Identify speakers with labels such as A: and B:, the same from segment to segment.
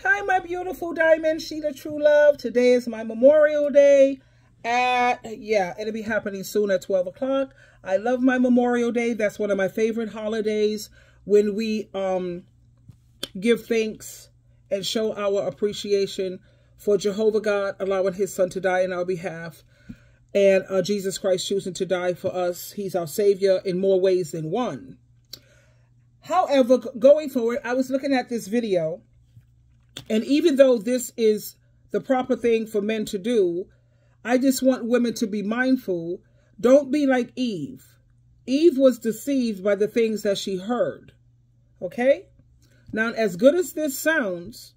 A: Hi, my beautiful diamond, SheilaTruelove. Today is my Memorial Day. It'll be happening soon at 12 o'clock. I love my Memorial Day. That's one of my favorite holidays when we give thanks and show our appreciation for Jehovah God allowing his son to die in our behalf, and Jesus Christ choosing to die for us. He's our Savior in more ways than one. However, going forward, I was looking at this video, and even though this is the proper thing for men to do, I just want women to be mindful. Don't be like Eve. Eve was deceived by the things that she heard. Okay? Now, as good as this sounds,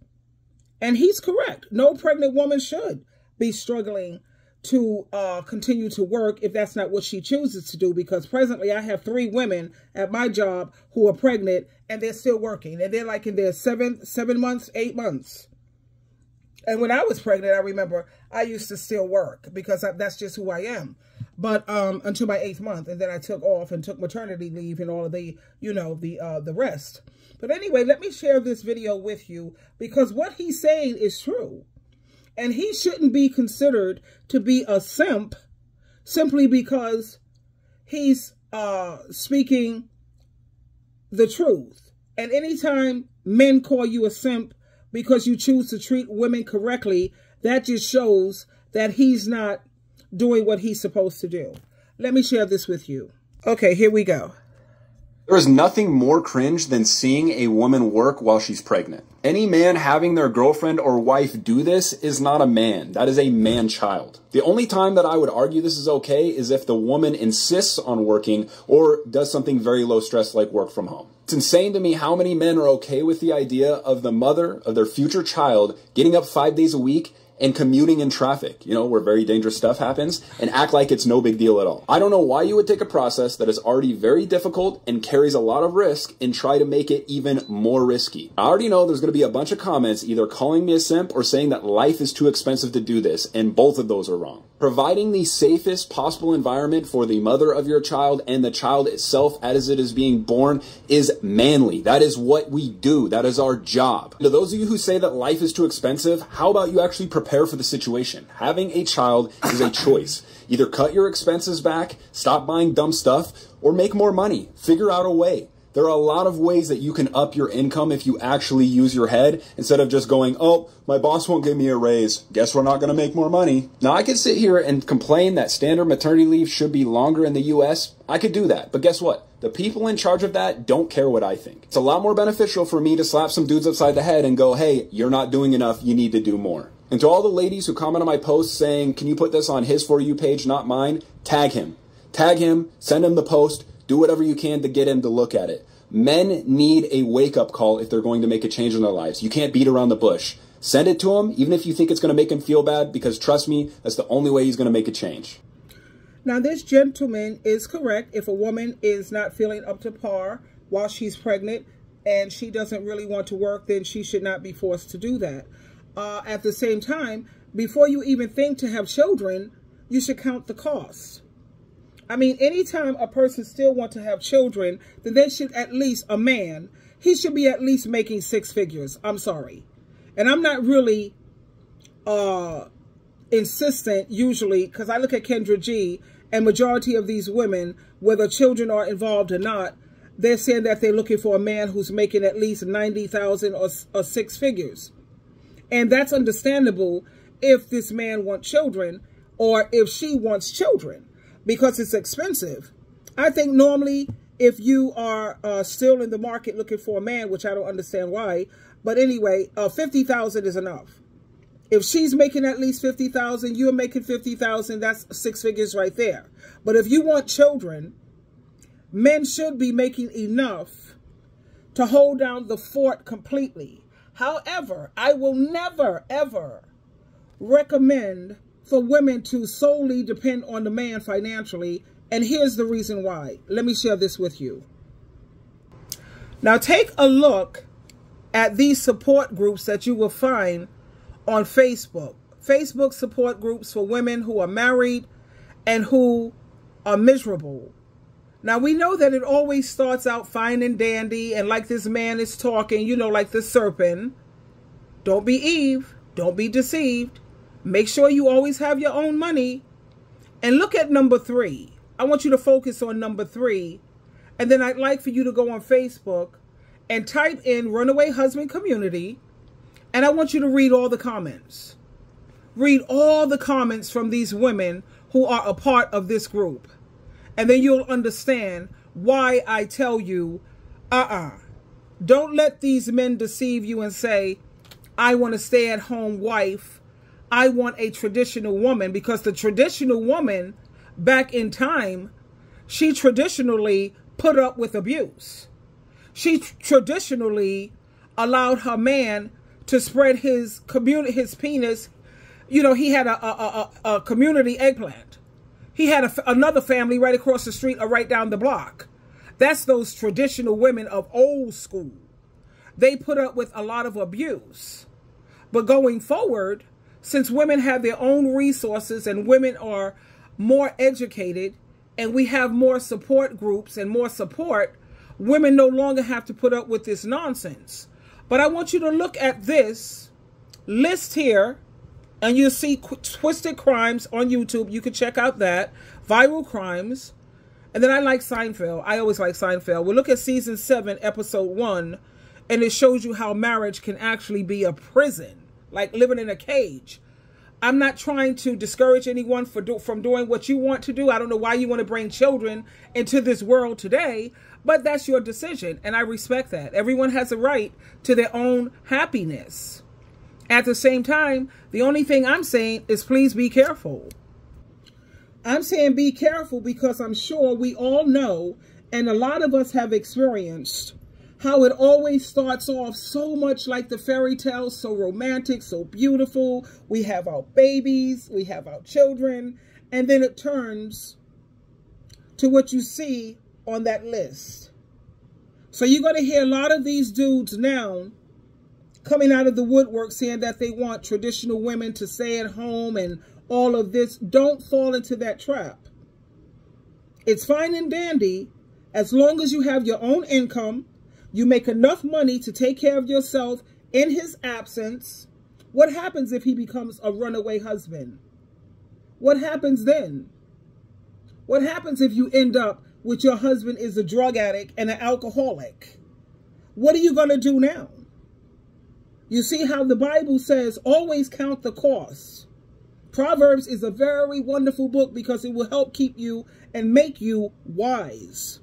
A: and he's correct, no pregnant woman should be struggling to continue to work if that's not what she chooses to do, because presently I have 3 women at my job who are pregnant and they're still working, and they're like in their 7 months, 8 months. And when I was pregnant, I remember I used to still work because that's just who I am. But until my 8th month, and then I took off and took maternity leave and all of the, the rest. But anyway, let me share this video with you because what he's saying is true. And he shouldn't be considered to be a simp simply because he's speaking the truth. And anytime men call you a simp because you choose to treat women correctly, that just shows that he's not doing what he's supposed to do. Let me share this with you. Okay, here we go.
B: There is nothing more cringe than seeing a woman work while she's pregnant. Any man having their girlfriend or wife do this is not a man. That is a man-child. The only time that I would argue this is okay is if the woman insists on working or does something very low stress like work from home. It's insane to me how many men are okay with the idea of the mother of their future child getting up 5 days a week and commuting in traffic, where very dangerous stuff happens, and act like it's no big deal at all. I don't know why you would take a process that is already very difficult and carries a lot of risk and try to make it even more risky. I already know there's going to be a bunch of comments either calling me a simp or saying that life is too expensive to do this, and both of those are wrong. Providing the safest possible environment for the mother of your child and the child itself as it is being born is manly. That is what we do. That is our job. To those of you who say that life is too expensive, how about you actually prepare for the situation? Having a child is a choice. Either cut your expenses back, stop buying dumb stuff, or make more money. Figure out a way. There are a lot of ways that you can up your income if you actually use your head instead of just going, oh, my boss won't give me a raise. Guess we're not going to make more money. Now, I could sit here and complain that standard maternity leave should be longer in the U.S. I could do that. But guess what? The people in charge of that don't care what I think. It's a lot more beneficial for me to slap some dudes upside the head and go, hey, you're not doing enough. You need to do more. And to all the ladies who comment on my posts saying, can you put this on his For You page, not mine? Tag him. Tag him. Send him the post. Do whatever you can to get him to look at it. Men need a wake-up call if they're going to make a change in their lives. You can't beat around the bush. Send it to him, even if you think it's going to make him feel bad, because trust me, that's the only way he's going to make a change.
A: Now, this gentleman is correct. If a woman is not feeling up to par while she's pregnant and she doesn't really want to work, then she should not be forced to do that. At the same time, before you even think to have children, you should count the cost. I mean, anytime a person still wants to have children, then they should at least, a man, he should be at least making 6 figures. I'm sorry. And I'm not really insistent usually, because I look at Kendra G, and majority of these women, whether children are involved or not, they're saying that they're looking for a man who's making at least 90,000 or 6 figures. And that's understandable if this man wants children or if she wants children, because it's expensive. I think normally if you are still in the market looking for a man, which I don't understand why, but anyway, 50,000 is enough. If she's making at least 50,000, you're making 50,000, that's 6 figures right there. But if you want children, men should be making enough to hold down the fort completely. However, I will never, ever recommend for women to solely depend on the man financially. And here's the reason why. Let me share this with you. Now, take a look at these support groups that you will find on Facebook. Facebook support groups for women who are married and who are miserable. Now, we know that it always starts out fine and dandy, and like this man is talking, like the serpent. Don't be Eve. Don't be deceived. Make sure you always have your own money. And look at number 3. I want you to focus on number 3. And then I'd like for you to go on Facebook and type in Runaway Husband Community. And I want you to read all the comments. Read all the comments from these women who are a part of this group. And then you'll understand why I tell you, don't let these men deceive you and say, I want a stay-at-home wife. I want a traditional woman. Because the traditional woman back in time, she traditionally put up with abuse. She traditionally allowed her man to spread his penis. You know, he had a community eggplant. He had another family right across the street or right down the block. That's those traditional women of old school. They put up with a lot of abuse. But going forward, since women have their own resources and women are more educated and we have more support groups and more support, women no longer have to put up with this nonsense. But I want you to look at this list here, and you'll see Twisted Crimes on YouTube. You can check out that. Viral Crimes. And then I like Seinfeld. I always like Seinfeld. We'll look at season 7, episode 1, and it shows you how marriage can actually be a prison, like living in a cage. I'm not trying to discourage anyone from doing what you want to do. I don't know why you want to bring children into this world today, but that's your decision, and I respect that. Everyone has a right to their own happiness. At the same time, the only thing I'm saying is please be careful. I'm saying be careful because I'm sure we all know, and a lot of us have experienced, how it always starts off so much like the fairy tales, so romantic, so beautiful. We have our babies, we have our children, and then it turns to what you see on that list. So you're going to hear a lot of these dudes now coming out of the woodwork saying that they want traditional women to stay at home and all of this. Don't fall into that trap. It's fine and dandy as long as you have your own income. You make enough money to take care of yourself in his absence. What happens if he becomes a runaway husband? What happens then? What happens if you end up with your husband is a drug addict and an alcoholic? What are you going to do now? You see how the Bible says, always count the cost. Proverbs is a very wonderful book because it will help keep you and make you wise.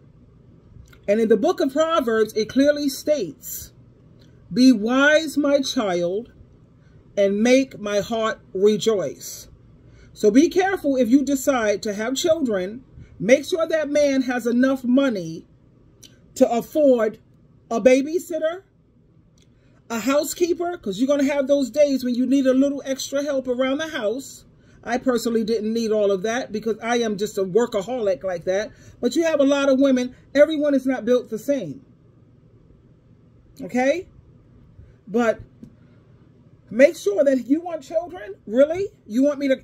A: And in the book of Proverbs, it clearly states, be wise, my child, and make my heart rejoice. So be careful if you decide to have children. Make sure that man has enough money to afford a babysitter, a housekeeper, because you're going to have those days when you need a little extra help around the house. I personally didn't need all of that because I am just a workaholic like that. But you have a lot of women. Everyone is not built the same. Okay? But make sure that if you want children, really? You want me to,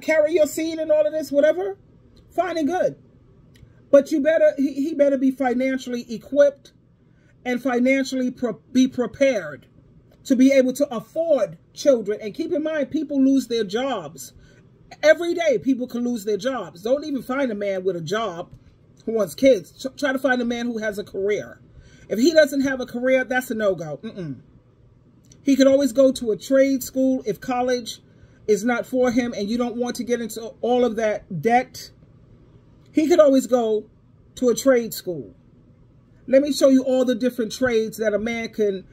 A: carry your seed and all of this, whatever? Fine and good. But you better, he better be financially equipped and financially be prepared to be able to afford children. And keep in mind, people lose their jobs. Every day, people can lose their jobs. Don't even find a man with a job who wants kids. Try to find a man who has a career. If he doesn't have a career, that's a no-go. He could always go to a trade school if college is not for him and you don't want to get into all of that debt. He could always go to a trade school. Let me show you all the different trades that a man can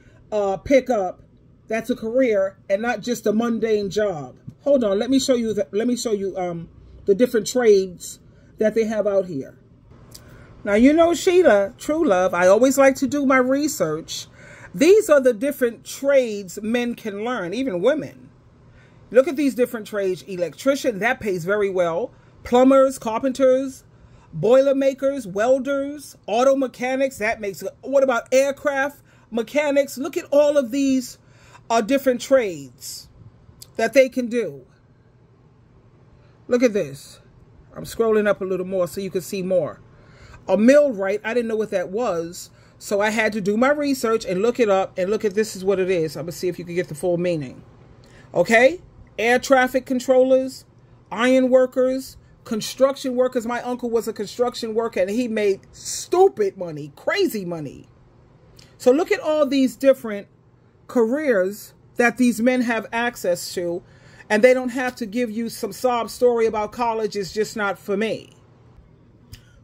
A: pick up. That's a career and not just a mundane job. Hold on, let me show you the different trades that they have out here. Now, you know, SheilaTruelove, I always like to do my research. These are the different trades men can learn, even women. Look at these different trades. Electrician, that pays very well. Plumbers, carpenters, boiler makers, welders, auto mechanics, that makes it. What about aircraft mechanics? Look at all of these different trades that they can do. Look at this. I'm scrolling up a little more so you can see more. A millwright, I didn't know what that was. So I had to do my research and look it up and look at this is what it is. I'm going to see if you can get the full meaning. Okay? Air traffic controllers, iron workers, construction workers. My uncle was a construction worker and he made stupid money, crazy money. So look at all these different careers that these men have access to, and they don't have to give you some sob story about college is just not for me.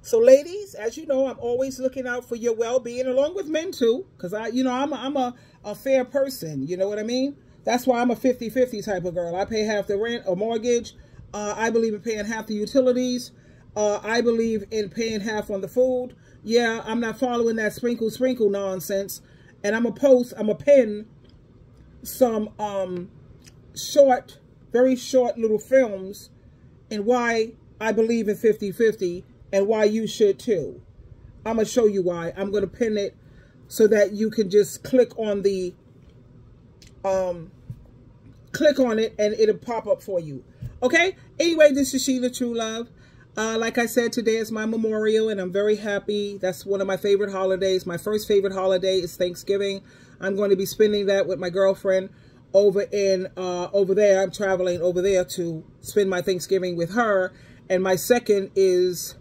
A: So ladies, as you know, I'm always looking out for your well-being, along with men too, because I'm a fair person, you know what I mean? That's why I'm a 50-50 type of girl. I pay half the rent or mortgage. I believe in paying half the utilities. I believe in paying half on the food. Yeah, I'm not following that sprinkle nonsense. And I'm a pin some very short little films and why I believe in 50-50 and why you should too. I'm going to show you why. I'm going to pin it so that you can just click on the click on it and it'll pop up for you. Okay? Anyway, this is SheilaTruelove. Like I said, today is my memorial and I'm very happy. That's one of my favorite holidays. My first favorite holiday is Thanksgiving. I'm going to be spending that with my girlfriend over there. I'm traveling over there to spend my Thanksgiving with her. And my second is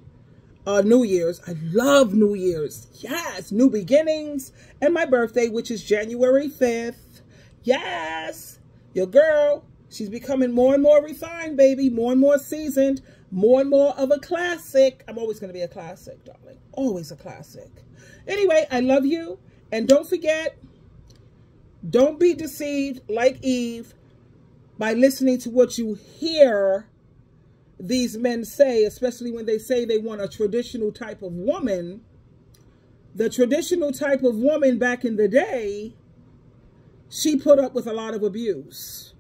A: New Year's. I love New Year's. Yes, new beginnings. And my birthday, which is January 5th. Yes, your girl, she's becoming more and more refined, baby. More and more seasoned. More and more of a classic. I'm always going to be a classic, darling. Always a classic. Anyway, I love you. And don't forget, don't be deceived like Eve by listening to what you hear these men say, especially when they say they want a traditional type of woman. The traditional type of woman back in the day, she put up with a lot of abuse.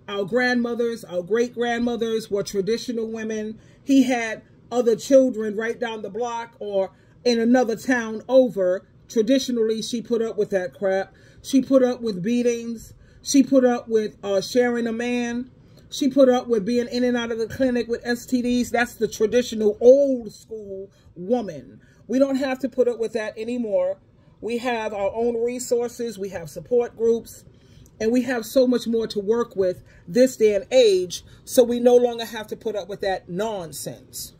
A: Our grandmothers, our great-grandmothers were traditional women. He had other children right down the block or in another town over. Traditionally, she put up with that crap. She put up with beatings. She put up with sharing a man. She put up with being in and out of the clinic with STDs. That's the traditional old school woman. We don't have to put up with that anymore. We have our own resources. We have support groups. And we have so much more to work with this day and age. So we no longer have to put up with that nonsense.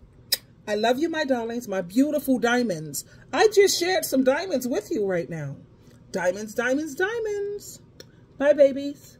A: I love you, my darlings, my beautiful diamonds. I just shared some diamonds with you right now. Diamonds, diamonds, diamonds. Bye, babies.